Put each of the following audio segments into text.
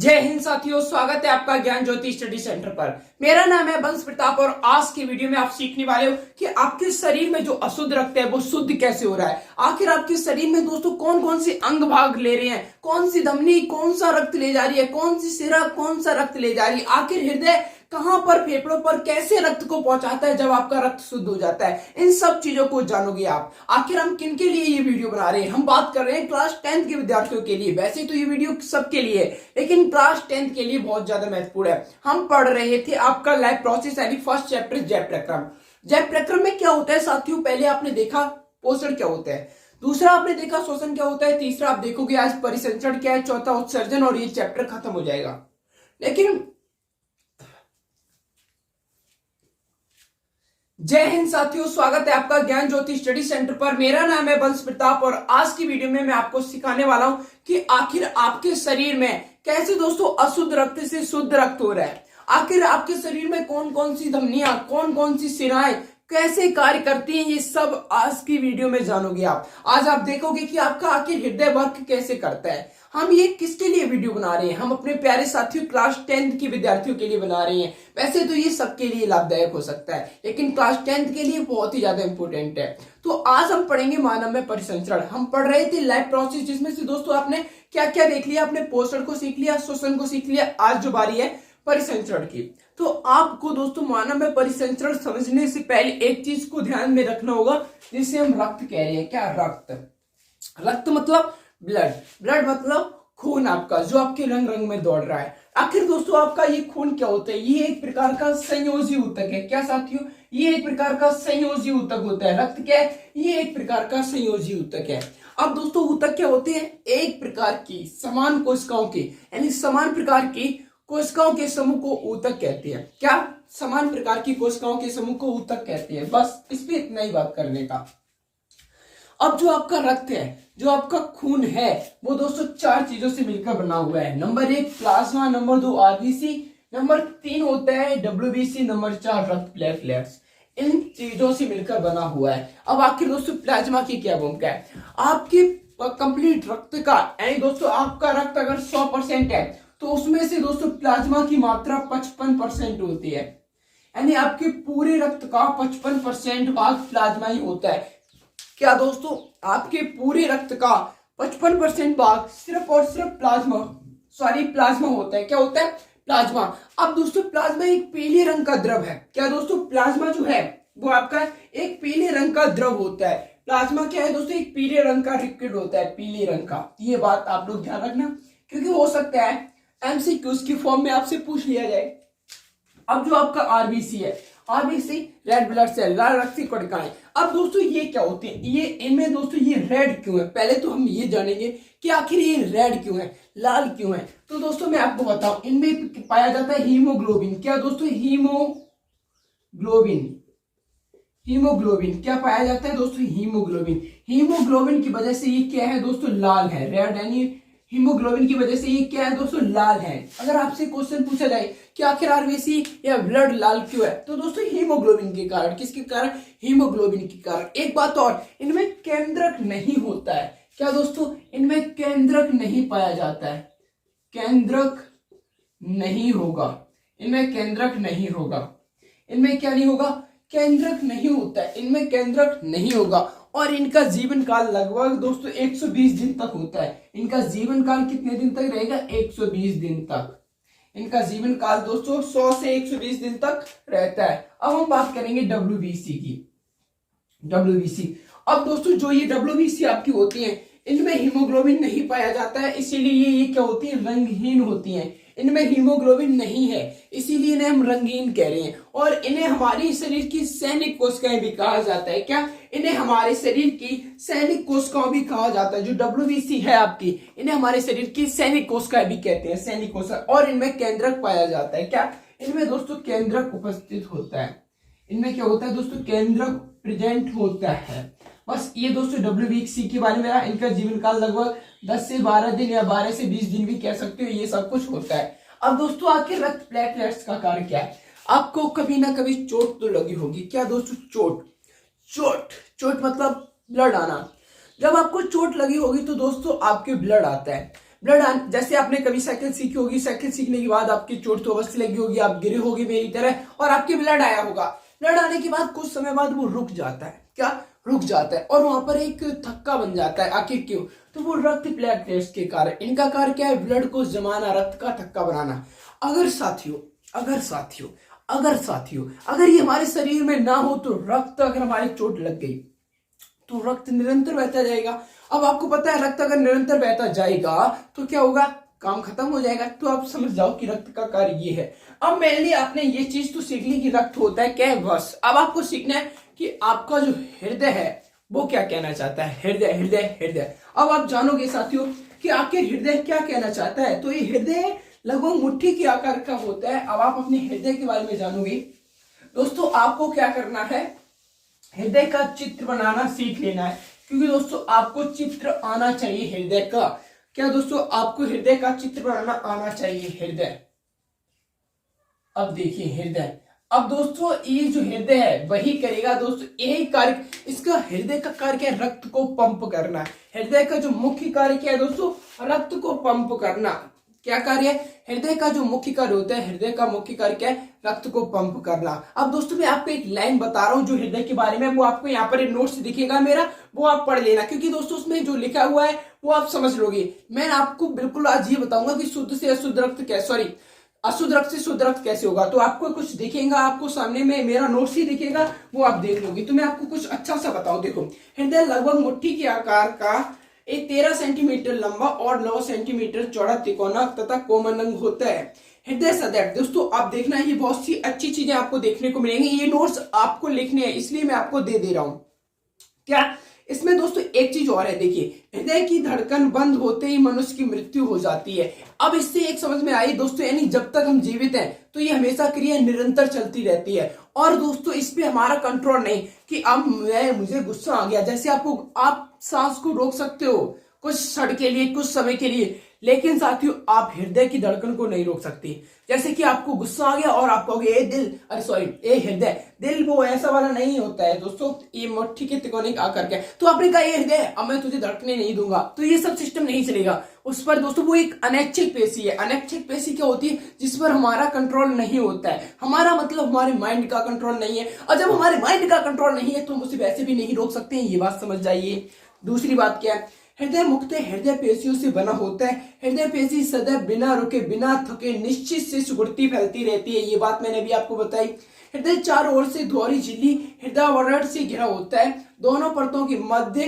जय हिंद साथियों, स्वागत है आपका ज्ञान ज्योति स्टडी सेंटर पर। मेरा नाम है बंस प्रताप और आज की वीडियो में आप सीखने वाले हो कि आपके शरीर में जो अशुद्ध रक्त है वो शुद्ध कैसे हो रहा है। आखिर आपके शरीर में दोस्तों कौन कौन सी अंग भाग ले रहे हैं, कौन सी धमनी कौन सा रक्त ले जा रही है, कौन सी सिरा कौन सा रक्त ले जा रही है, आखिर हृदय कहां पर, फेफड़ों पर कैसे रक्त को पहुंचाता है जब आपका रक्त शुद्ध हो जाता है। इन सब चीजों को जानोगे आप। आखिर हम किन के लिए ये वीडियो बना रहे हैं? हम बात कर रहे हैं क्लास 10th के विद्यार्थियों के लिए। वैसे तो ये वीडियो सबके लिए है, लेकिन क्लास 10th के लिए बहुत ज्यादा महत्वपूर्ण है। हम पढ़ रहे थे आपका लाइफ प्रोसेस यानी फर्स्ट चैप्टर जय प्रक्रम। जय प्रक्रम में क्या होता है साथियों? पहले आपने देखा पोषण क्या होता है, दूसरा आपने देखा शोषण क्या होता है, तीसरा आप देखोगे आज परिसंचरण क्या है, चौथा उत्सर्जन, और ये चैप्टर खत्म हो जाएगा। लेकिन जय हिंद साथियों, स्वागत है आपका ज्ञान ज्योति स्टडी सेंटर पर। मेरा नाम है बंस प्रताप और आज की वीडियो में मैं आपको सिखाने वाला हूं कि आखिर आपके शरीर में कैसे दोस्तों अशुद्ध रक्त से शुद्ध रक्त हो रहा है। आखिर आपके शरीर में कौन कौन सी धमनियां, कौन कौन सी सिराएं कैसे कार्य करती हैं, ये सब आज की वीडियो में जानोगे आप। आज आप देखोगे कि आपका आखिर हृदय वर्क कैसे करता है। हम ये किसके लिए वीडियो बना रहे हैं? हम अपने प्यारे साथियों क्लास 10th के विद्यार्थियों के लिए बना रहे हैं। वैसे तो ये सबके लिए लाभदायक हो सकता है, लेकिन क्लास 10th के लिए बहुत ही ज्यादा इंपॉर्टेंट है। तो आज हम पढ़ेंगे मानव में परिसंचरण। हम पढ़ रहे थे लाइफ प्रोसेस, जिसमें से दोस्तों आपने क्या क्या देख लिया? आपने पोषण को सीख लिया, श्वसन को सीख लिया। आज जो बारी है परिसंचरण की, तो आपको दोस्तों मानव में परिसंचरण समझने से पहले एक चीज को ध्यान में रखना होगा, जिसे हम रक्त कह रहे हैं। क्या? रक्त। रक्त मतलब ब्लड, ब्लड मतलब खून आपका, जो आपके रंग रंग में दौड़ रहा है। आखिर दोस्तों आपका ये खून क्या होता है? ये एक प्रकार का संयोजी ऊतक है। क्या साथियों? ये एक प्रकार का संयोजी ऊतक होता है। रक्त क्या है? ये एक प्रकार का संयोजी ऊतक है। अब दोस्तों ऊतक क्या होते हैं? एक प्रकार की समान कोशिकाओं की, यानी समान प्रकार की कोशिकाओं के समूह को ऊतक कहते हैं। क्या? समान प्रकार की कोशिकाओं के समूह को ऊतक कहते हैं। बस इस पे इतना ही बात करने का। अब जो आपका रक्त है, जो आपका खून है, वो दोस्तों चार चीजों से मिलकर बना हुआ है। Number 1 plasma, number 2 RBC, number 3 होता है डब्ल्यूबीसी, नंबर 4 रक्त प्लेटलेट्स। इन चीजों से मिलकर बना हुआ है। अब आखिर दोस्तों प्लाज्मा की क्या भूमिका है? आपके कंप्लीट रक्त का, यानी दोस्तों आपका रक्त अगर 100% है तो उसमें से दोस्तों प्लाज्मा की मात्रा 55% होती है। यानी आपके पूरे रक्त का 55% भाग प्लाज्मा ही होता है। क्या दोस्तों? आपके पूरे रक्त का 55% भाग सिर्फ और सिर्फ प्लाज्मा होता है। क्या होता है? प्लाज्मा। अब दोस्तों प्लाज्मा एक पीले रंग का द्रव है। क्या दोस्तों? प्लाज्मा जो है वो आपका एक पीले रंग का द्रव होता है। प्लाज्मा क्या है दोस्तों? एक पीले रंग का लिक्विड होता है, पीले रंग का। ये बात आप लोग ध्यान रखना, क्योंकि हो सकता है एमसीक्यूज की फॉर्म में आपसे पूछ लिया जाए। अब जो आपका आरबीसी है, आरबीसी रेड ब्लड सेल, लाल रक्त की कोशिकाएं। अब दोस्तों ये क्या होते हैं? ये इनमें दोस्तों ये रेड क्यों है? पहले तो हम ये जानेंगे कि आखिर ये रेड क्यों है, लाल क्यों है। तो दोस्तों मैं आपको बताऊं, इनमें पाया जाता है हीमोग्लोबिन। क्या दोस्तों? हीमोग्लोबिन क्या पाया जाता है दोस्तों? हीमोग्लोबिन। हीमोग्लोबिन की वजह से ये क्या है दोस्तों? लाल है। रेड यानी हीमोग्लोबिन की वजह से ये क्या है दोस्तों? लाल है। अगर आपसे क्वेश्चन पूछा जाए कि आखिर आरबीसी या ब्लड लाल क्यों है, तो दोस्तों हीमोग्लोबिन के कारण। किसके कारण? हीमोग्लोबिन के कारण। एक बात और, इनमें केंद्रक नहीं होता है। क्या दोस्तों? इनमें केंद्रक नहीं पाया जाता है। केंद्रक नहीं होगा, इनमें केंद्रक नहीं होगा। इनमें क्या नहीं होगा? केंद्रक नहीं होता है, इनमें केंद्रक नहीं होगा। और इनका जीवन काल लगभग दोस्तों 120 दिन तक होता है। इनका जीवन काल कितने दिन तक रहेगा? 120 दिन तक। इनका जीवन काल दोस्तों 100 से 120 दिन तक रहता है। अब हम बात करेंगे डब्ल्यूबीसी की। डब्ल्यूबीसी, अब दोस्तों जो ये डब्ल्यूबीसी आपकी होती है, इनमें हीमोग्लोबिन नहीं पाया जाता है, इसीलिए ये क्या होती है? रंगहीन होती हैं। इनमें हीमोग्लोबिन नहीं है, इसीलिए इन्हें हम रंगीन कह रहे हैं। और इन्हें हमारे शरीर की सैनिक कोशिकाएं भी कहा जाता है। क्या? इन्हें हमारे शरीर की सैनिक कोशिकाएं भी कहा जाता है। जो डब्ल्यूबीसी है आपकी, इन्हें हमारे शरीर की सैनिक कोशिकाएं भी कहते हैं, सैनिक कोशिका। और इनमें केंद्रक पाया जाता है। क्या? इनमें दोस्तों केंद्रक उपस्थित होता है। इनमें क्या होता है दोस्तों? केंद्रक प्रेजेंट होता है। बस ये दोस्तों डब्ल्यूबीसी के बारे में रहा। इनका जीवन काल लगभग 10 से 12 दिन या 12 से 20 दिन भी कह सकते हो। ये सब कुछ होता है। अब दोस्तों आखिर रक्त प्लेटलेट्स का कार्य क्या है? आपको कभी ना कभी चोट तो लगी होगी। क्या दोस्तों? चोट मतलब ब्लड आना। जब आपको चोट लगी होगी तो दोस्तों आपके ब्लड आता है। ब्लड जैसे आपने कभी साइकिल सीखी होगी, साइकिल सीखने के बाद आपकी चोट तो अवश्य लगी होगी, आप गिरे होगे मेरी तरह और आपके ब्लड आया होगा। ब्लड आने के बाद कुछ समय बाद वो रुक जाता है, क्या रुक जाता है, और वहां पर एक थक्का बन जाता है। आखिर क्यों? तो वो रक्त प्लेटलेट्स के कारण। इनका कार्य क्या है? ब्लड को जमाना, रक्त का थक्का बनाना। अगर साथियों अगर ये हमारे शरीर में ना हो तो रक्त, अगर हमारी चोट लग गई तो रक्त निरंतर बहता जाएगा। अब आपको पता है रक्त अगर निरंतर बहता जाएगा तो क्या होगा? काम खत्म हो जाएगा। तो आप समझ जाओ कि रक्त का कार्य ये है। अब मेनली आपने ये चीज तो सीख ली कि रक्त होता है क्या है, बस। अब आपको सीखना है कि आपका जो हृदय है वो क्या कहना चाहता है। हृदय हृदय हृदय। अब आप जानोगे साथियों कि आखिर हृदय क्या कहना चाहता है। तो ये हृदय लगभग मुट्ठी के आकार का होता है। अब आप अपने हृदय के बारे में जानोगे दोस्तों, आपको क्या करना है? हृदय का चित्र बनाना सीख लेना है, क्योंकि दोस्तों आपको चित्र आना चाहिए हृदय का। क्या दोस्तों? आपको हृदय का चित्र बनाना आना चाहिए। हृदय, अब देखिए हृदय। अब दोस्तों ये जो हृदय है वही करेगा दोस्तों यही कार्य। इसका हृदय का कार्य क्या है? रक्त को पंप करना। हृदय का जो मुख्य कार्य क्या है दोस्तों? रक्त को पंप करना। क्या कार्य है? हृदय का जो मुख्य कार्य होता है, हृदय का मुख्य कार्य क्या है? रक्त को पंप करना। अब दोस्तों मैं आपको एक लाइन बता रहा हूं जो हृदय के बारे में, वो आपको यहाँ पर नोट्स दिखेगा मेरा, वो आप पढ़ लेना, क्योंकि दोस्तों उसमें जो लिखा हुआ है वो आप समझ लोगे। मैं आपको बिल्कुल आज ये बताऊंगा कि शुद्ध से अशुद्ध रक्त कैसे, सॉरी अशुद्ध रक्त से शुद्ध रक्त कैसे होगा। तो आपको कुछ दिखेगा, आपको सामने में मेरा नोट्स ही दिखेगा, वो आप देख लोगे। तो मैं आपको कुछ अच्छा सा बताऊं। देखो, हृदय लगभग मुट्ठी के आकार का एक 13 सेंटीमीटर लंबा और 9 सेंटीमीटर चौड़ा तिकोना तथा कोमल अंग होता है। हृदय सदैव दोस्तों आप देखना, ये बहुत सी अच्छी चीजें आपको देखने को मिलेंगी। ये नोट्स आपको लिखने हैं, इसलिए मैं आपको दे रहा हूं। क्या इसमें दोस्तों एक चीज और है, देखिए हृदय की धड़कन बंद होते ही मनुष्य की मृत्यु हो जाती है। अब इससे एक समझ में आई दोस्तों, यानी जब तक हम जीवित हैं तो ये हमेशा क्रिया निरंतर चलती रहती है। और दोस्तों इस पे हमारा कंट्रोल नहीं कि अब मुझे गुस्सा आ गया, जैसे आप सांस को रोक सकते हो कुछ क्षण के लिए, कुछ समय के लिए, लेकिन साथियों आप हृदय की धड़कन को नहीं रोक सकते। जैसे कि आपको गुस्सा आ गया और आप कहोगे ए दिल, अरे सॉरी ए हृदय, दिल वो ऐसा वाला नहीं होता है दोस्तों, ये मुट्ठी के तिकोने का आकार का है। तो आपने कहा ये हृदय, अब मैं तुझे धड़कने नहीं दूंगा, तो ये सब सिस्टम नहीं चलेगा उस पर दोस्तों। वो एक अनैच्छिक पेशी है। अनैच्छिक पेशी क्या होती है? जिस पर हमारा कंट्रोल नहीं होता है। हमारा मतलब हमारे माइंड का कंट्रोल नहीं है, और जब हमारे माइंड का कंट्रोल नहीं है तो हम उसे वैसे भी नहीं रोक सकते हैं। ये बात समझ जाइए। दूसरी बात क्या है? हृदय मुख्यतः हृदय पेशियों से बना होता है। हृदय पेशी सदैव बिना रुके, बिना थके, निश्चित से सुगुड़ती फैलती रहती है। ये बात मैंने भी आपको बताई। हृदय चारों ओर से दोहरी झिल्ली हृदयावरण से घिरा होता है। दोनों परतों के मध्य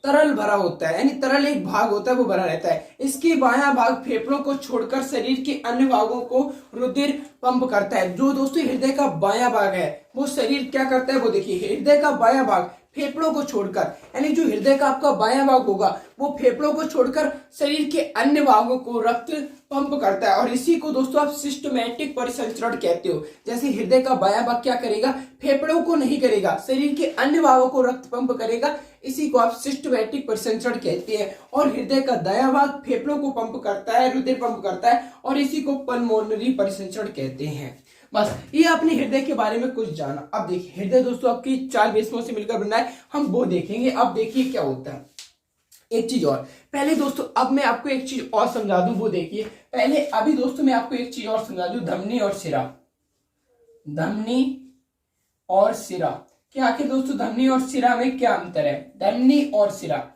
तरल भरा होता है, यानी तरल एक भाग होता है वो भरा रहता है। इसके बायां भाग फेफड़ों को छोड़कर शरीर के अन्य भागों को रुधिर पंप करता है। जो दोस्तों हृदय का बायां भाग है वो शरीर क्या करता है, वो देखिए हृदय का बायां भाग फेफड़ों को छोड़कर, यानी जो हृदय का आपका बायां भाग होगा वो फेफड़ों को छोड़कर शरीर के अन्य भागों को रक्त पंप करता है। और इसी को दोस्तों आप सिस्टमैटिक परिसंचरण कहते हो। जैसे हृदय का बायां भाग क्या करेगा? फेफड़ों को नहीं करेगा, शरीर के अन्य भागों को रक्त पंप करेगा। इसी को आप सिस्टमैटिक परिसंचरण कहते हैं। और हृदय का दायां भाग फेफड़ों को पंप करता है, रुधिर पंप करता है, और इसी को पल्मोनरी परिसंचरण कहते हैं। बस ये आपने हृदय के बारे में कुछ जाना। अब देखिए हृदय दोस्तों आपकी 4 बेसमों से मिलकर बना है, हम वो देखेंगे। अब देखिए क्या होता है। एक चीज और पहले दोस्तों, अब मैं आपको एक चीज और समझा दूं, वो देखिए पहले। अभी दोस्तों मैं आपको एक चीज और समझा दूं, धमनी और शिरा। धमनी और शिरा, क्या आखिर दोस्तों धमनी और शिरा में क्या अंतर है? धमनी और शिरा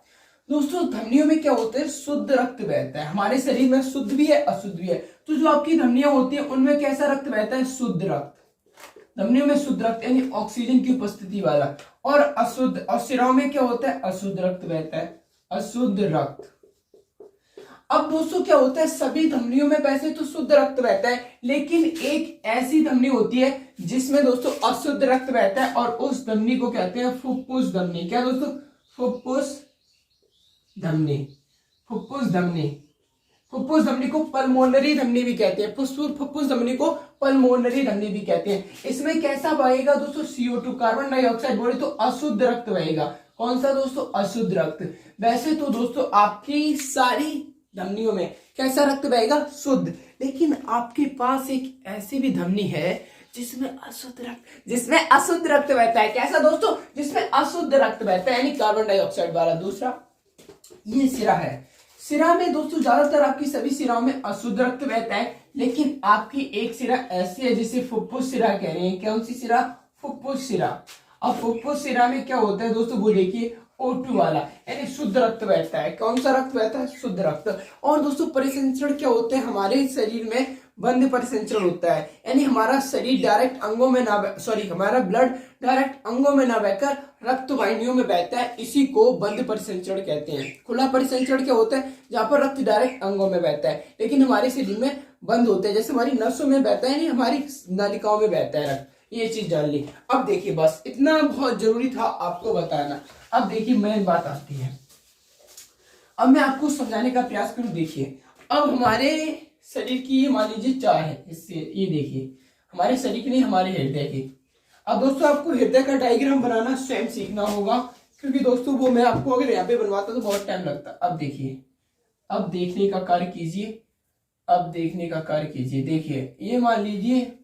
दोस्तों, धमनियों में क्या होता है? शुद्ध रक्त बहता है। हमारे शरीर में शुद्ध भी है, अशुद्ध भी है। तो जो आपकी धमनियां होती है उनमें कैसा रक्त बहता है? शुद्ध रक्त। धमनियों में शुद्ध रक्त यानी ऑक्सीजन की उपस्थिति वाला। और अशुद्ध, और शिराओं में क्या होता है? अशुद्ध रक्त बहता है, अशुद्ध रक्त। अब दोस्तों क्या होता है? सभी धमनियों में वैसे तो शुद्ध रक्त बहता है, लेकिन एक ऐसी धमनी होती है जिसमें दोस्तों अशुद्ध रक्त बहता है, और उस धमनी को कहते हैं फुफ्फुस धमनी। क्या दोस्तों? फुफ्फुस धमनी। फुफ्फुस धमनी, फुफ्फुस धमनी को पल्मोनरी धमनी भी कहते हैं। फुफ्फुस धमनी को पल्मोनरी धमनी भी कहते हैं। इसमें कैसा बहेगा दोस्तों? CO2 कार्बन डाइऑक्साइड, बोले तो अशुद्ध रक्त बहेगा। कौन सा दोस्तों? अशुद्ध रक्त। वैसे तो दोस्तों आपकी सारी धमनियों में कैसा रक्त बहेगा? शुद्ध। लेकिन आपके पास एक ऐसी भी धमनी है जिसमें अशुद्ध रक्त बहता है। कैसा दोस्तों? जिसमें अशुद्ध रक्त बहता है, यानी कार्बन डाइऑक्साइड वाला। दूसरा ये शिरा है। सिरा में दोस्तों ज्यादातर आपकी सभी सिराओं में अशुद्ध रक्त बहता है, लेकिन आपकी एक सिरा ऐसी है जिसे फुफ्फुस सिरा कह रहे हैं। कौन सी सिरा? फुफ्फुस सिरा। अब फुफ्फुस सिरा में क्या होता है दोस्तों, वो देखिए O2 वाला, यानी शुद्ध रक्त बहता है। कौन सा रक्त बहता है? शुद्ध रक्त। और दोस्तों परिसंचरण क्या होते हैं? हमारे शरीर में बंद परिसंचरण होता है, यानी हमारा शरीर डायरेक्ट अंगों में ना हमारा ब्लड डायरेक्ट अंगों में ना बहकर रक्त वाहिनियों में बहता है। इसी को बंद परिसंचरण कहते हैं। खुला परिसंचरण क्या होता है? जहाँ पर रक्त डायरेक्ट अंगों में बहता है, लेकिन हमारे शरीर में बंद होता है, जैसे हमारी नसों में बहता है, नहीं हमारी नालिकाओं में बहता है रक्त। ये चीज जान ली। अब देखिए, बस इतना बहुत जरूरी था आपको बताना। अब देखिए मेन बात आती है, अब मैं आपको समझाने का प्रयास करूं। देखिए अब हमारे शरीर की ये मान लीजिए 4 है इससे, ये देखिए हमारे शरीर की नहीं, हमारे हृदय की। अब दोस्तों आपको हृदय का डायग्राम बनाना स्वयं सीखना होगा, क्योंकि दोस्तों वो मैं आपको अगर यहाँ पे बनवाता तो बहुत टाइम लगता। अब देखिए, अब देखने का कार्य कीजिए, अब देखने का कार्य कीजिए। देखिए ये मान लीजिए,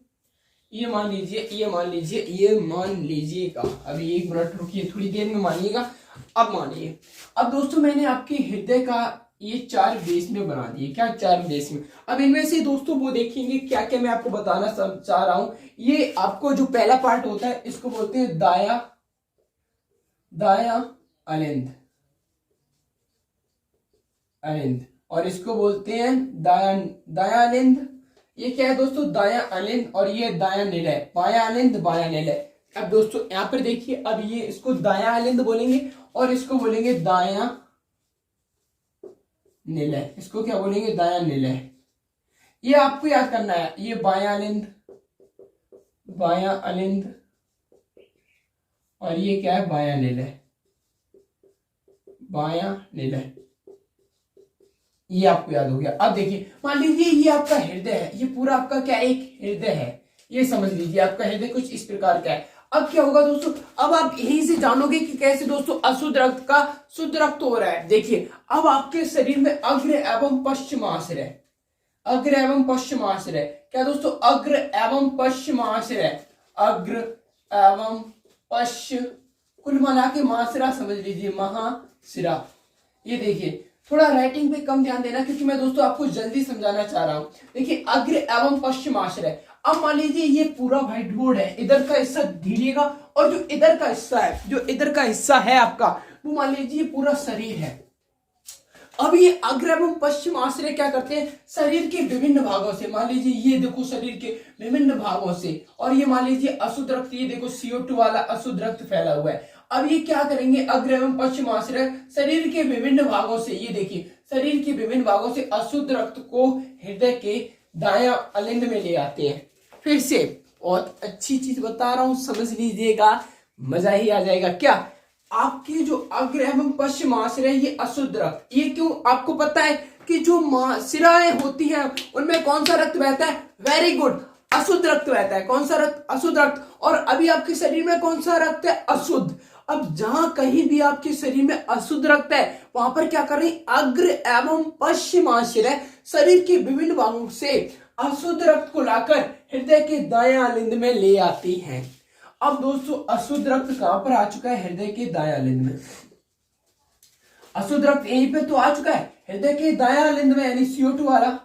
ये मान लीजिए, ये मान लीजिए, ये मान लीजिएगा। अभी 1 मिनट रुकिए, थोड़ी देर में मानिएगा। अब मानिए। अब दोस्तों मैंने आपके हृदय का ये 4 बेस में बना दिए। क्या 4 बेस में? अब इनमें से दोस्तों वो देखेंगे क्या क्या मैं आपको बताना चाह रहा हूं। ये आपको जो पहला पार्ट होता है इसको बोलते हैं दाया अलिंद, और इसको बोलते हैं दाया अलिंद। ये क्या है दोस्तों? दाया अलिंद। और ये दाया निलय, बाया अलिंद, बाया निलय। अब दोस्तों यहाँ पर देखिए, अब ये इसको दाया अलिंद बोलेंगे और इसको बोलेंगे दाया निलय। इसको क्या बोलेंगे? दाया निलय। ये आपको याद करना है। ये बाया अलिंद और ये क्या है? बाया निलय। ये आपको याद हो गया। अब देखिए, मान लीजिए ये आपका हृदय है, ये पूरा आपका क्या एक हृदय है, ये समझ लीजिए आपका हृदय कुछ इस प्रकार का है। अब क्या होगा दोस्तों, अब आप यहीं से जानोगे कि कैसे दोस्तों अशुद्ध रक्त का शुद्ध रक्त हो रहा है। देखिए अब आपके शरीर में अग्र एवं पश्चिमाश्रय, अग्र एवं पश्चिमाश्रय, क्या दोस्तों? अग्र एवं पश्चिमाश्रय, अग्र एवं पश्च, कुल मिला के महाशिरा समझ लीजिए, महाशिरा। ये देखिए थोड़ा राइटिंग पे कम ध्यान देना, क्योंकि मैं दोस्तों आपको जल्दी समझाना चाह रहा हूं। देखिए अग्र एवं पश्चिमाश्रय। अब मान लीजिए ये पूरा व्हाइट बोर्ड है, इधर का हिस्सा धीरेगा, और जो इधर का हिस्सा है, जो इधर का हिस्सा है आपका, वो मान लीजिए पूरा शरीर है। अब ये अग्र एवं पश्चिम आश्रय क्या करते हैं? शरीर के विभिन्न भागों से, मान लीजिए ये देखो शरीर के विभिन्न भागों से, और ये मान लीजिए अशुद्ध रक्त, ये देखो CO2 वाला अशुद्ध रक्त फैला हुआ है। अब ये क्या करेंगे? अग्र एवं पश्चिम आश्रय शरीर के विभिन्न भागों से, ये देखिए शरीर के विभिन्न भागों से अशुद्ध रक्त को हृदय के दाया अलिंद में ले आते हैं। फिर से बहुत अच्छी चीज बता रहा हूं, समझ लीजिएगा, मजा ही आ जाएगा। क्या आपकी जो अग्र एवं पश्चिम आश्रय ये अशुद्ध रक्त, ये क्यों? आपको पता है कि जो शिराएं होती हैं उनमें कौन सा रक्त बहता है? वेरी गुड, अशुद्ध रक्त बहता है। कौन सा रक्त? अशुद्ध रक्त। और अभी आपके शरीर में कौन सा रक्त है? अशुद्ध। अब जहां कहीं भी आपके शरीर में अशुद्ध रक्त है, वहां पर क्या कर रही? अग्र एवं पश्चिमाश्रय शरीर के विभिन्न भागों से अशुद्ध रक्त को लाकर हृदय के दाया अलिंद में ले आती हैं। अब दोस्तों अशुद्ध रक्त कहां पर आ चुका है? हृदय के दाया अलिंद में। अशुद्ध रक्त यहीं पे तो आ चुका है, हृदय के दाया अलिंद में, यानी CO2 वाला।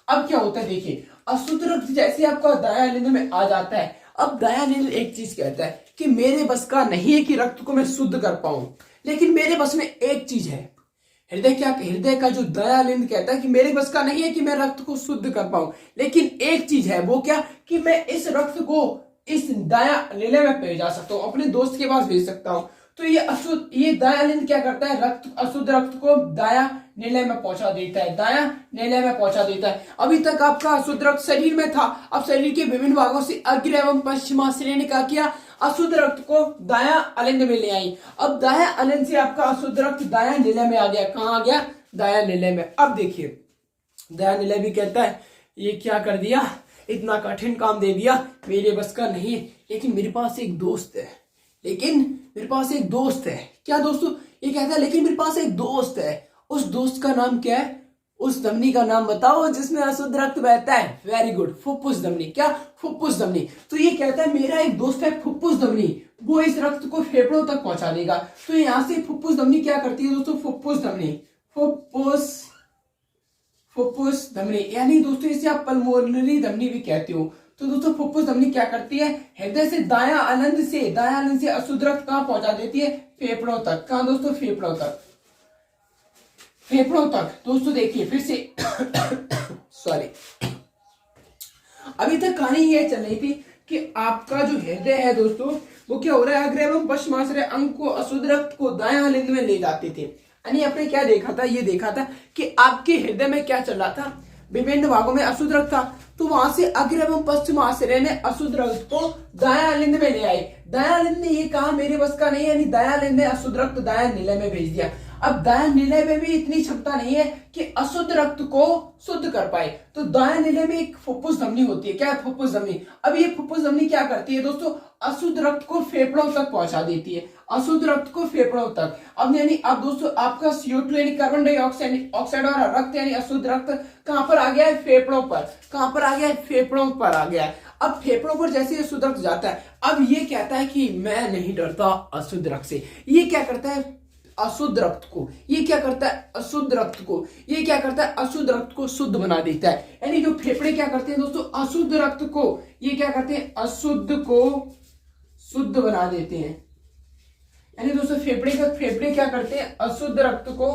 अब क्या होता है? देखिए अशुद्ध रक्त जैसे आपका दाया अलिंद में आ जाता है, अब दाया अलिंद एक चीज कहता है कि मेरे बस का नहीं है कि रक्त को मैं शुद्ध कर पाऊं, लेकिन मेरे बस में एक चीज है। हृदय का जो दाया अलिंद कहता है कि मेरे बस का नहीं है कि मैं रक्त को शुद्ध कर पाऊं, लेकिन एक चीज है, वो क्या? कि मैं इस रक्त को इस दाया निलय में भेजा सकता हूं, अपने दोस्त के पास भेज सकता हूं। तो ये दाया अलिंद क्या करता है? अशुद्ध रक्त को दाया निलय में पहुंचा देता है, दाया निलय में पहुंचा देता है। अभी तक आपका अशुद्ध रक्त शरीर में था, अब शरीर के विभिन्न भागों से अग्र एवं पश्चिमाश्रय ने क्या किया? अशुद्ध रक्त को दाया अलिंद में ले आई। अब दाया अलिंद से आपका अशुद्ध रक्त दाया निलय में आ गया। कहां आ गया? दाया निलय में। अब देखिए दाया निलय भी कहता है ये क्या कर दिया, इतना कठिन काम दे दिया, मेरे बस का नहीं है, लेकिन मेरे पास एक दोस्त है, क्या दोस्तों? ये कहता है लेकिन मेरे पास एक दोस्त है। उस दोस्त का नाम क्या है? उस धमनी का नाम बताओ जिसमें अशुद्ध रक्त बहता है। वेरी गुड, फुफ्फुस धमनी। क्या? फुफ्फुस धमनी। तो ये कहता है मेरा एक दोस्त है फुफ्फुस धमनी, वो इस रक्त को फेफड़ों तक पहुंचा देगा। तो यहां से फुफ्फुस धमनी क्या करती है दोस्तों? फुफ्फुस फुफ्फुस धमनी, यानी दोस्तों इसे आप पल्मोनरी धमनी भी कहते हो। तो दोस्तों फुफ्फुस धमनी क्या करती है, हृदय से दायां अलिंद से अशुद्ध रक्त कहां पहुंचा देती है, फेफड़ों तक। कहां दोस्तों, फेफड़ों तक, फेफड़ों तक। दोस्तों देखिए फिर से सॉरी, अभी तक कहानी ये चल रही थी कि आपका जो हृदय है दोस्तों वो क्या हो रहा है, अग्र एवं पश्चिमाश्रय अंग को अशुद्ध रक्त को दायां अलिंद में ले जाते थे। यानी आपने क्या देखा था, ये देखा था कि आपके हृदय में क्या चल रहा था, विभिन्न भागों में अशुद्ध रक्त था, तो वहां से अग्र एवं पश्चिमाश्रय ने अशुद्ध रक्त को दायां अलिंद में ले आए। दायां अलिंद ने ये कहा मेरे बस का नहीं है, यानी दायां अलिंद ने अशुद्ध रक्त दायां निलय में भेज दिया। अब दायां निलय में भी इतनी क्षमता नहीं है कि अशुद्ध रक्त को शुद्ध कर पाए, तो दायां निलय में एक फुफ्फुस धमनी होती है। क्या है, फुफ्फुस धमनी। अब ये फुफ्फुस धमनी क्या करती है दोस्तों, अशुद्ध रक्त को फेफड़ों तक पहुंचा देती है, अशुद्ध रक्त को फेफड़ों तक। अब यानी अब दोस्तों आपका CO2 यानी कार्बन डाइऑक्साइड वाला रक्त यानी अशुद्ध रक्त कहां पर आ गया है, फेफड़ों पर। कहां पर आ गया है, फेफड़ों पर आ गया है। अब फेफड़ों पर जैसे ही अशुद्ध रक्त जाता है, अब ये कहता है कि मैं नहीं डरता अशुद्ध रक्त से। ये क्या करता है, अशुद्ध रक्त को, ये क्या करता है, अशुद्ध रक्त को, ये क्या करता है, अशुद्ध रक्त को शुद्ध बना देता है। यानी जो फेफड़े क्या करते हैं दोस्तों, अशुद्ध रक्त को ये क्या करते हैं, अशुद्ध को शुद्ध बना देते हैं। यानी दोस्तों फेफड़े क्या करते हैं, अशुद्ध रक्त को,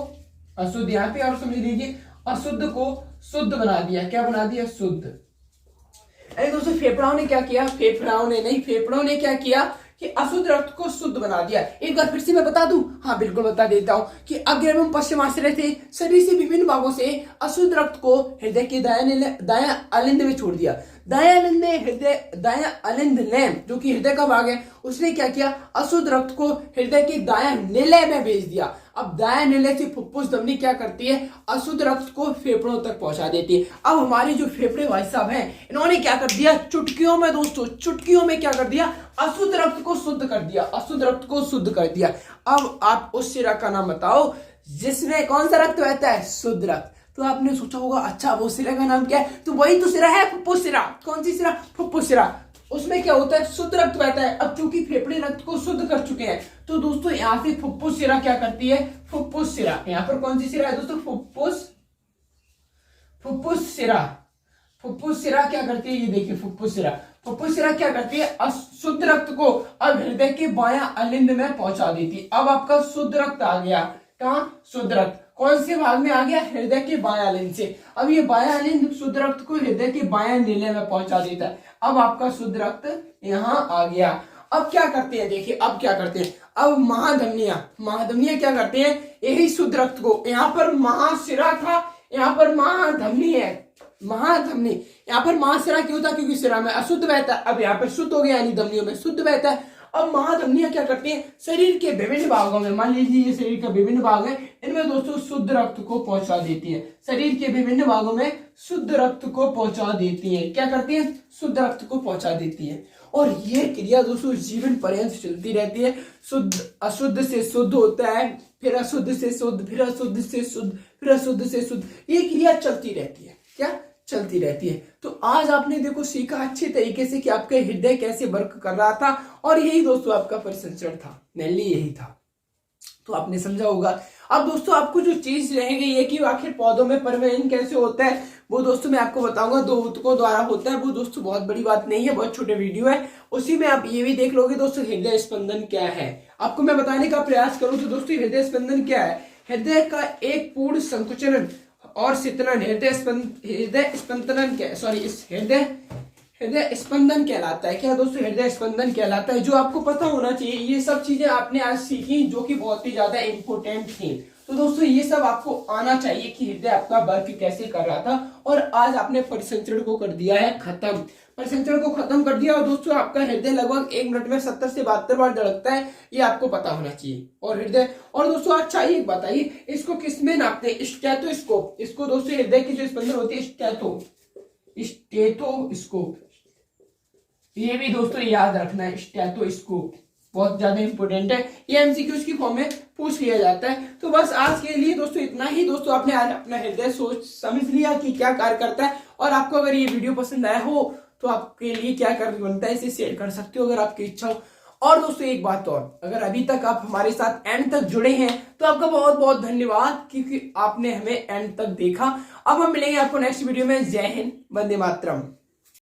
अशुद्ध यहां पे और समझ लीजिए, अशुद्ध को शुद्ध बना दिया। क्या बना दिया, शुद्ध। यानी दोस्तों फेफड़ों ने क्या किया, फेफड़ों ने क्या किया कि अशुद्ध रक्त को शुद्ध बना दिया। एक बार फिर से मैं बता दूं, हाँ बिल्कुल बता देता हूं कि अग्र एवं पश्चिमाश्रय से शरीर से विभिन्न भागों से अशुद्ध रक्त को हृदय के दायां अलिंद में छोड़ दिया। दायां अलिंद ने जो कि हृदय का भाग है, उसने क्या किया, अशुद्ध रक्त को हृदय के दायां निलय में भेज दिया। अब दायां निलय से फुफ्फुस धमनी क्या करती है, अशुद्ध रक्त को फेफड़ों तक पहुंचा देती है। अब हमारे जो फेफड़े भाई साहब हैं, इन्होंने क्या कर दिया, चुटकियों में दोस्तों, चुटकियों में क्या कर दिया, अशुद्ध रक्त को शुद्ध कर दिया, अशुद्ध रक्त को शुद्ध कर दिया। अब आप उस शिरा का नाम बताओ जिसमें कौन सा रक्त बहता है, शुद्ध रक्त। तो आपने सोचा होगा अच्छा वो सिरा का नाम क्या है, तो वही तो सिरा है, फुफ्फुस सिरा। कौन सी सिरा, फुफ्फुस सिरा। उसमें क्या होता है, शुद्ध रक्त बहता है। अब चूंकि फेफड़े रक्त को शुद्ध कर चुके हैं, तो दोस्तों यहां से फुफ्फुस सिरा क्या करती है, फुफ्फुस सिरा। यहां पर कौन सी सिरा है दोस्तों, फुफ्फुस सिरा। फुफ्फुस सिरा क्या करती है, ये देखिए फुफ्फुस सिरा क्या करती है, अशुद्ध रक्त को अब हृदय के बायां अलिंद में पहुंचा देती है। अब आपका शुद्ध रक्त आ गया, कहाँ, शुद्ध रक्त कौन से भाग में आ गया, हृदय के बायां अलिंद से। अब ये बायां अलिंद शुद्ध रक्त को हृदय के बायां निलय में पहुंचा देता है। अब आपका शुद्ध रक्त यहाँ आ गया। अब क्या करते हैं, देखिए अब क्या करते हैं, अब महाधमनियां क्या करते हैं, यही शुद्ध रक्त को, यहाँ पर महाशिरा था, यहाँ पर महाधमनी है, महाधमनी। यहाँ पर महाशिरा क्यों था, क्योंकि शिरा में अशुद्ध बहता है, अब यहाँ पर शुद्ध हो गया, यानी धमनियों में शुद्ध बहता है। अब महाधमनियां क्या करती हैं, शरीर के विभिन्न भागों में, मान लीजिए ये शरीर का विभिन्न भाग है, इनमें दोस्तों शुद्ध रक्त को पहुंचा देती है। शरीर के विभिन्न भागों में शुद्ध रक्त को पहुंचा देती है। क्या करती है, शुद्ध रक्त को पहुंचा देती है। और ये क्रिया दोस्तों जीवन पर्यंत चलती रहती है। शुद्ध अशुद्ध से शुद्ध होता है, फिर अशुद्ध से शुद्ध, फिर अशुद्ध से शुद्ध, फिर अशुद्ध से शुद्ध, ये क्रिया चलती रहती है। क्या चलती रहती है। तो आज आपने देखो सीखा अच्छे तरीके से कि आपका हृदय कैसे वर्क कर रहा था, और यही दोस्तों आपका परिसंचरण था, मेनली यही था। तो आपने समझा होगा। अब दोस्तों आपको जो चीज रह गई है कि आखिर पौधों में परिवहन कैसे होता है, वो दोस्तों मैं आपको बताऊंगा, 2 ऊतकों द्वारा होता है। वो दोस्तों बहुत बड़ी बात नहीं है, बहुत छोटे वीडियो है, उसी में आप ये भी देख लोगे दोस्तों हृदय स्पंदन क्या है। आपको मैं बताने का प्रयास करूं तो दोस्तों हृदय स्पंदन क्या है, हृदय का एक पूर्ण संकुचन और शीतलन हृदय स्पंदन कहलाता है। क्या दोस्तों, हृदय स्पंदन कहलाता है, जो आपको पता होना चाहिए। ये सब चीजें आपने आज सीखी जो कि बहुत ही ज्यादा इंपॉर्टेंट थी। तो दोस्तों ये सब आपको आना चाहिए कि हृदय आपका वर्क कैसे कर रहा था। और आज आपने परिसंचरण को कर दिया है खत्म, परिसंचरण को खत्म कर दिया। और दोस्तों आपका हृदय लगभग 1 मिनट में 70 से 72 बार धड़कता है, ये आपको पता होना चाहिए। और हृदय, और दोस्तों अच्छा ये बताइए, इसको किस में नापते हैं, स्टेथोस्कोप। इसको दोस्तों हृदय की जो स्पंदन होती है स्टेथोस्कोप, ये भी दोस्तों याद रखना है, स्टेथोस्कोप बहुत ज्यादा इंपॉर्टेंट है। ये एमसीक्यूज की फॉर्म में पूछ लिया जाता है। तो बस आज के लिए दोस्तों इतना ही। दोस्तों आपने आज अपना हृदय सोच समझ लिया कि क्या कार्य करता है। और आपको अगर ये वीडियो पसंद आया हो तो आपके लिए क्या कार्य बनता है, इसे शेयर कर सकते हो अगर आपकी इच्छा हो। और दोस्तों एक बात और, अगर अभी तक आप हमारे साथ एंड तक जुड़े हैं तो आपका बहुत बहुत धन्यवाद, क्योंकि आपने हमें एंड तक देखा। अब हम मिलेंगे आपको नेक्स्ट वीडियो में। जय हिंद, वंदे मातरम।